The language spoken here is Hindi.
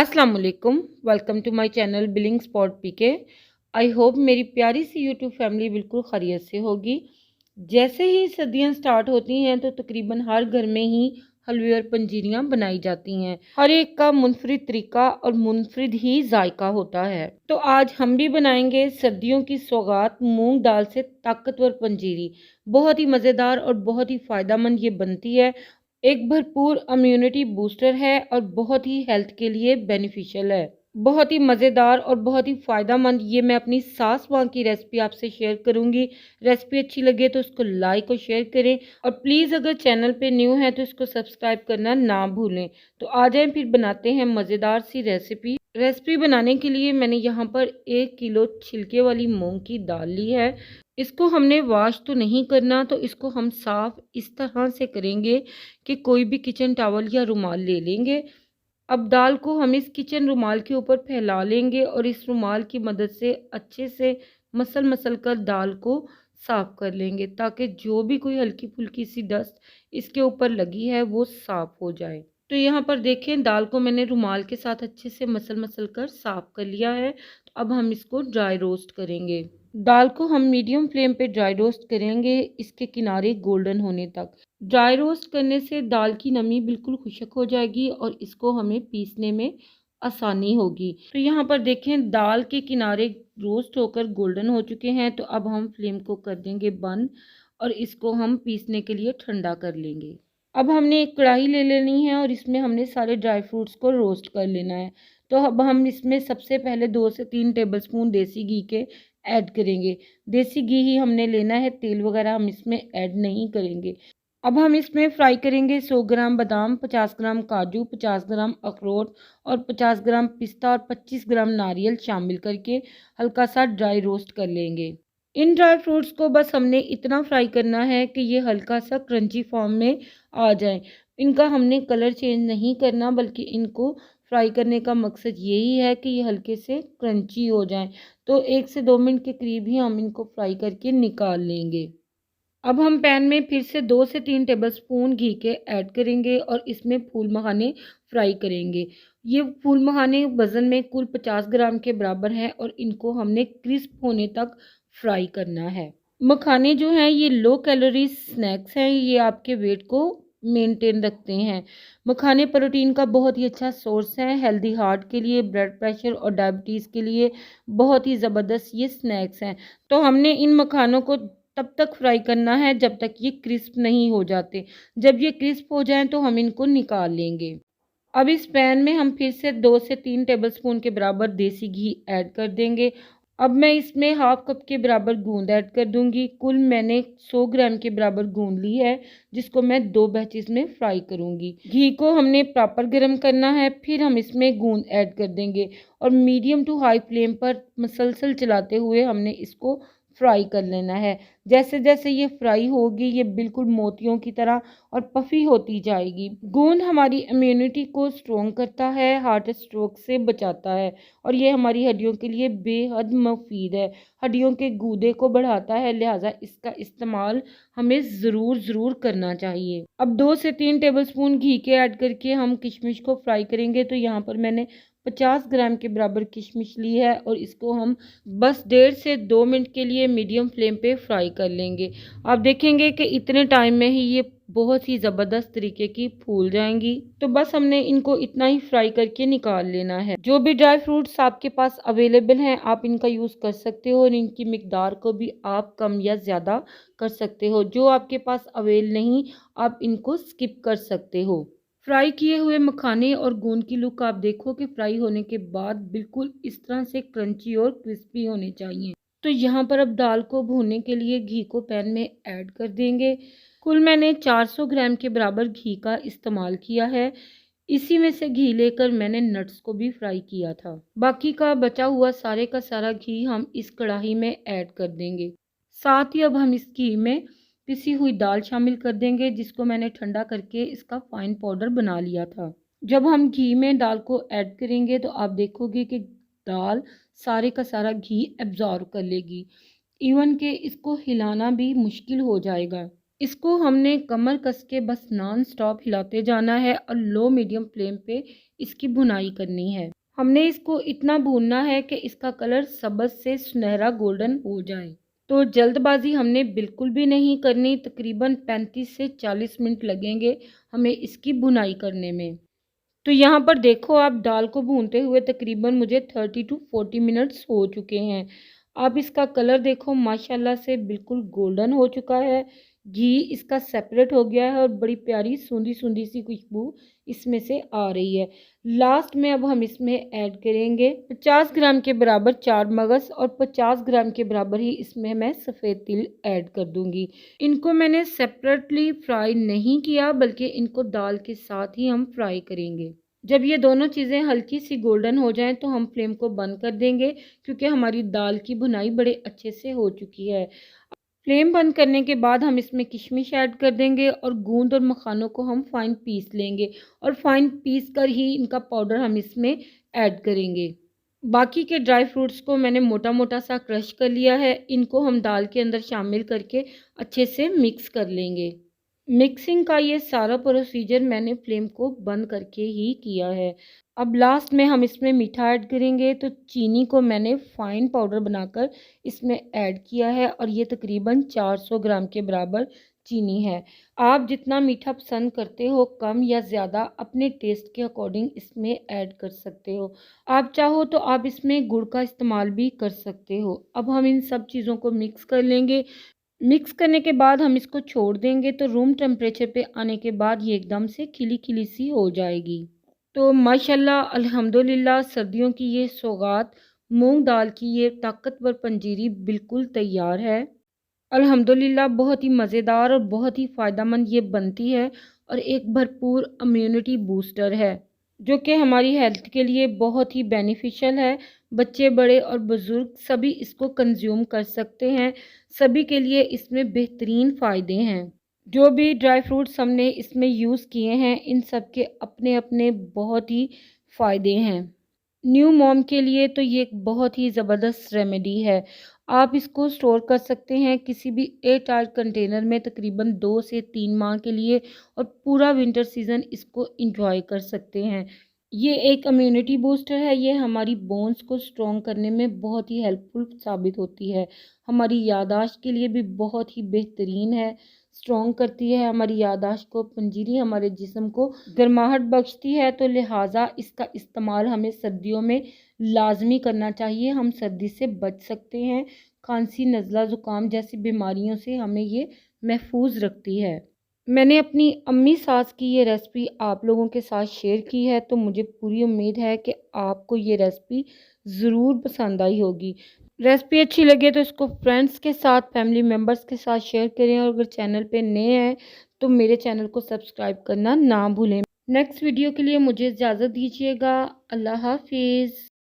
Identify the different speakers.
Speaker 1: अस्सलाम वालेकुम। Welcome to my channel billing spot PK. I hope मेरी प्यारी सी यूट्यूब फैमिली बिल्कुल खैरियत से होगी। जैसे ही सर्दियां स्टार्ट होती हैं तो तकरीबन हर घर में ही हलवे और पंजीरियां बनाई जाती हैं। हर एक का मुनफरिद तरीका और मुनफरिद ही जायका होता है। तो आज हम भी बनाएंगे सर्दियों की सौगात मूंग दाल से ताकतवर पंजीरी। बहुत ही मज़ेदार और बहुत ही फ़ायदेमंद ये बनती है। एक भरपूर इम्यूनिटी बूस्टर है और बहुत ही हेल्थ के लिए बेनिफिशियल है। बहुत ही मज़ेदार और बहुत ही फ़ायदेमंद ये मैं अपनी सास माँ की रेसिपी आपसे शेयर करूँगी। रेसिपी अच्छी लगे तो उसको लाइक और शेयर करें और प्लीज़ अगर चैनल पे न्यू है तो इसको सब्सक्राइब करना ना भूलें। तो आ जाएं फिर बनाते हैं मज़ेदार सी रेसिपी। रेसिपी बनाने के लिए मैंने यहाँ पर 1 किलो छिलके वाली मूंग की दाल ली है। इसको हमने वॉश तो नहीं करना, तो इसको हम साफ़ इस तरह से करेंगे कि कोई भी किचन टॉवल या रुमाल ले लेंगे। अब दाल को हम इस किचन रुमाल के ऊपर फैला लेंगे और इस रुमाल की मदद से अच्छे से मसल कर दाल को साफ़ कर लेंगे, ताकि जो भी कोई हल्की फुल्की सी डस्ट इसके ऊपर लगी है वो साफ़ हो जाए। तो यहाँ पर देखें, दाल को मैंने रुमाल के साथ अच्छे से मसल कर साफ़ कर लिया है। तो अब हम इसको ड्राई रोस्ट करेंगे। दाल को हम मीडियम फ्लेम पे ड्राई रोस्ट करेंगे, इसके किनारे गोल्डन होने तक। ड्राई रोस्ट करने से दाल की नमी बिल्कुल खुश्क हो जाएगी और इसको हमें पीसने में आसानी होगी। तो यहाँ पर देखें, दाल के किनारे रोस्ट होकर गोल्डन हो चुके हैं। तो अब हम फ्लेम को कर देंगे बंद और इसको हम पीसने के लिए ठंडा कर लेंगे। अब हमने एक कढ़ाई ले लेनी है और इसमें हमने सारे ड्राई फ्रूट्स को रोस्ट कर लेना है। तो अब हम इसमें सबसे पहले 2 से 3 टेबलस्पून देसी घी के ऐड करेंगे। देसी घी ही हमने लेना है, तेल वगैरह हम इसमें ऐड नहीं करेंगे। अब हम इसमें फ्राई करेंगे 100 ग्राम बादाम, 50 ग्राम काजू, 50 ग्राम अखरोट और 50 ग्राम पिस्ता और 25 ग्राम नारियल शामिल करके हल्का सा ड्राई रोस्ट कर लेंगे। इन ड्राई फ्रूट्स को बस हमने इतना फ्राई करना है कि ये हल्का सा क्रंची फॉर्म में आ जाए। इनका हमने कलर चेंज नहीं करना, बल्कि इनको फ्राई करने का मकसद यही है कि ये हल्के से क्रंची हो जाएं। तो 1 से 2 मिनट के करीब ही हम इनको फ्राई करके निकाल लेंगे। अब हम पैन में फिर से 2 से 3 टेबलस्पून घी के ऐड करेंगे और इसमें फूल मखाने फ्राई करेंगे। ये फूल मखाने वज़न में कुल 50 ग्राम के बराबर हैं और इनको हमने क्रिस्प होने तक फ्राई करना है। मखाने जो हैं ये लो कैलोरी स्नैक्स हैं, ये आपके वेट को मेंटेन रखते हैं। मखाने प्रोटीन का बहुत ही अच्छा सोर्स है। हेल्दी हार्ट के लिए, ब्लड प्रेशर और डायबिटीज़ के लिए बहुत ही ज़बरदस्त ये स्नैक्स हैं। तो हमने इन मखानों को तब तक फ्राई करना है जब तक ये क्रिस्प नहीं हो जाते। जब ये क्रिस्प हो जाएं तो हम इनको निकाल लेंगे। अब इस पैन में हम फिर से 2 से 3 टेबलस्पून के बराबर देसी घी ऐड कर देंगे। अब मैं इसमें हाफ कप के बराबर गूंद ऐड कर दूंगी। कुल मैंने 100 ग्राम के बराबर गूंद ली है, जिसको मैं 2 बैचेस में फ्राई करूंगी। घी को हमने प्रॉपर गर्म करना है, फिर हम इसमें गूंद ऐड कर देंगे और मीडियम टू हाई फ्लेम पर मसलसल चलाते हुए हमने इसको फ्राई कर लेना है। जैसे जैसे ये फ्राई होगी ये बिल्कुल मोतियों की तरह और पफ़ी होती जाएगी। गोंद हमारी इम्यूनिटी को स्ट्रॉन्ग करता है, हार्ट स्ट्रोक से बचाता है और ये हमारी हड्डियों के लिए बेहद मुफीद है। हड्डियों के गूदे को बढ़ाता है, लिहाजा इसका इस्तेमाल हमें ज़रूर करना चाहिए। अब 2 से 3 टेबलस्पून घी के ऐड करके हम किशमिश को फ्राई करेंगे। तो यहाँ पर मैंने 50 ग्राम के बराबर किशमिश ली है और इसको हम बस 1.5 से 2 मिनट के लिए मीडियम फ्लेम पे फ्राई कर लेंगे। आप देखेंगे कि इतने टाइम में ही ये बहुत ही ज़बरदस्त तरीके की फूल जाएंगी। तो बस हमने इनको इतना ही फ्राई करके निकाल लेना है। जो भी ड्राई फ्रूट्स आपके पास अवेलेबल हैं आप इनका यूज़ कर सकते हो और इनकी मिकदार को भी आप कम या ज़्यादा कर सकते हो। जो आपके पास अवेल नहीं आप इनको स्किप कर सकते हो। फ्राई किए हुए मखाने और गूंद की लुक आप देखो कि फ्राई होने के बाद बिल्कुल इस तरह से क्रंची और क्रिस्पी होने चाहिए। तो यहाँ पर अब दाल को भूनने के लिए घी को पैन में ऐड कर देंगे। कुल मैंने 400 ग्राम के बराबर घी का इस्तेमाल किया है। इसी में से घी लेकर मैंने नट्स को भी फ्राई किया था। बाकी का बचा हुआ सारे का सारा घी हम इस कढ़ाई में ऐड कर देंगे। साथ ही अब हम इस घी में पिसी हुई दाल शामिल कर देंगे, जिसको मैंने ठंडा करके इसका फाइन पाउडर बना लिया था। जब हम घी में दाल को ऐड करेंगे तो आप देखोगे कि दाल सारे का सारा घी एब्जॉर्ब कर लेगी। इवन के इसको हिलाना भी मुश्किल हो जाएगा। इसको हमने कमर कस के बस नॉन स्टॉप हिलाते जाना है और लो मीडियम फ्लेम पे इसकी भुनाई करनी है। हमने इसको इतना भूनना है कि इसका कलर सब्ज़ से सुनहरा गोल्डन हो जाए। तो जल्दबाजी हमने बिल्कुल भी नहीं करनी, तकरीबन 35 से 40 मिनट लगेंगे हमें इसकी भुनाई करने में। तो यहाँ पर देखो आप दाल को भूनते हुए तकरीबन मुझे 30 टू 40 मिनट्स हो चुके हैं। आप इसका कलर देखो माशाल्लाह से बिल्कुल गोल्डन हो चुका है। घी इसका सेपरेट हो गया है और बड़ी प्यारी सूंधी सूंधी सी खुशबू इसमें से आ रही है। लास्ट में अब हम इसमें ऐड करेंगे 50 ग्राम के बराबर चार मगज और 50 ग्राम के बराबर ही इसमें मैं सफ़ेद तिल ऐड कर दूंगी। इनको मैंने सेपरेटली फ्राई नहीं किया बल्कि इनको दाल के साथ ही हम फ्राई करेंगे। जब ये दोनों चीज़ें हल्की सी गोल्डन हो जाएं तो हम फ्लेम को बंद कर देंगे, क्योंकि हमारी दाल की भुनाई बड़े अच्छे से हो चुकी है। फ्लेम बंद करने के बाद हम इसमें किशमिश ऐड कर देंगे और गूंद और मखानों को हम फाइन पीस लेंगे और फाइन पीस कर ही इनका पाउडर हम इसमें ऐड करेंगे। बाकी के ड्राई फ्रूट्स को मैंने मोटा मोटा सा क्रश कर लिया है। इनको हम दाल के अंदर शामिल करके अच्छे से मिक्स कर लेंगे। मिक्सिंग का ये सारा प्रोसीजर मैंने फ्लेम को बंद करके ही किया है। अब लास्ट में हम इसमें मीठा ऐड करेंगे। तो चीनी को मैंने फाइन पाउडर बनाकर इसमें ऐड किया है और ये तकरीबन 400 ग्राम के बराबर चीनी है। आप जितना मीठा पसंद करते हो कम या ज़्यादा अपने टेस्ट के अकॉर्डिंग इसमें ऐड कर सकते हो। आप चाहो तो आप इसमें गुड़ का इस्तेमाल भी कर सकते हो। अब हम इन सब चीज़ों को मिक्स कर लेंगे। मिक्स करने के बाद हम इसको छोड़ देंगे तो रूम टेम्परेचर पे आने के बाद ये एकदम से खिली खिली सी हो जाएगी। तो माशाल्लाह अल्हम्दुलिल्लाह सर्दियों की ये सौगात मूंग दाल की ये ताकतवर पंजीरी बिल्कुल तैयार है। अल्हम्दुलिल्लाह बहुत ही मज़ेदार और बहुत ही फ़ायदेमंद ये बनती है और एक भरपूर इम्यूनिटी बूस्टर है, जो कि हमारी हेल्थ के लिए बहुत ही बेनिफिशियल है। बच्चे बड़े और बुज़ुर्ग सभी इसको कंज्यूम कर सकते हैं। सभी के लिए इसमें बेहतरीन फ़ायदे हैं। जो भी ड्राई फ्रूट्स हमने इसमें यूज़ किए हैं इन सब के अपने अपने बहुत ही फ़ायदे हैं। न्यू मॉम के लिए तो ये एक बहुत ही ज़बरदस्त रेमेडी है। आप इसको स्टोर कर सकते हैं किसी भी एयर टाइट कंटेनर में तकरीबन 2 से 3 माह के लिए और पूरा विंटर सीज़न इसको एंजॉय कर सकते हैं। ये एक इम्यूनिटी बूस्टर है। ये हमारी बोन्स को स्ट्रॉन्ग करने में बहुत ही हेल्पफुल साबित होती है। हमारी याददाश्त के लिए भी बहुत ही बेहतरीन है, स्ट्रॉन्ग करती है हमारी याददाश्त को। पंजीरी हमारे जिस्म को गर्माहट बख्शती है, तो लिहाजा इसका इस्तेमाल हमें सर्दियों में लाजमी करना चाहिए। हम सर्दी से बच सकते हैं। खांसी नज़ला ज़ुकाम जैसी बीमारियों से हमें ये महफूज रखती है। मैंने अपनी अम्मी सास की ये रेसिपी आप लोगों के साथ शेयर की है, तो मुझे पूरी उम्मीद है कि आपको ये रेसिपी ज़रूर पसंद आई होगी। रेसिपी अच्छी लगे तो इसको फ्रेंड्स के साथ, फैमिली मेम्बर्स के साथ शेयर करें और अगर चैनल पे नए हैं तो मेरे चैनल को सब्सक्राइब करना ना भूलें। नेक्स्ट वीडियो के लिए मुझे इजाज़त दीजिएगा। अल्लाह हाफिज़।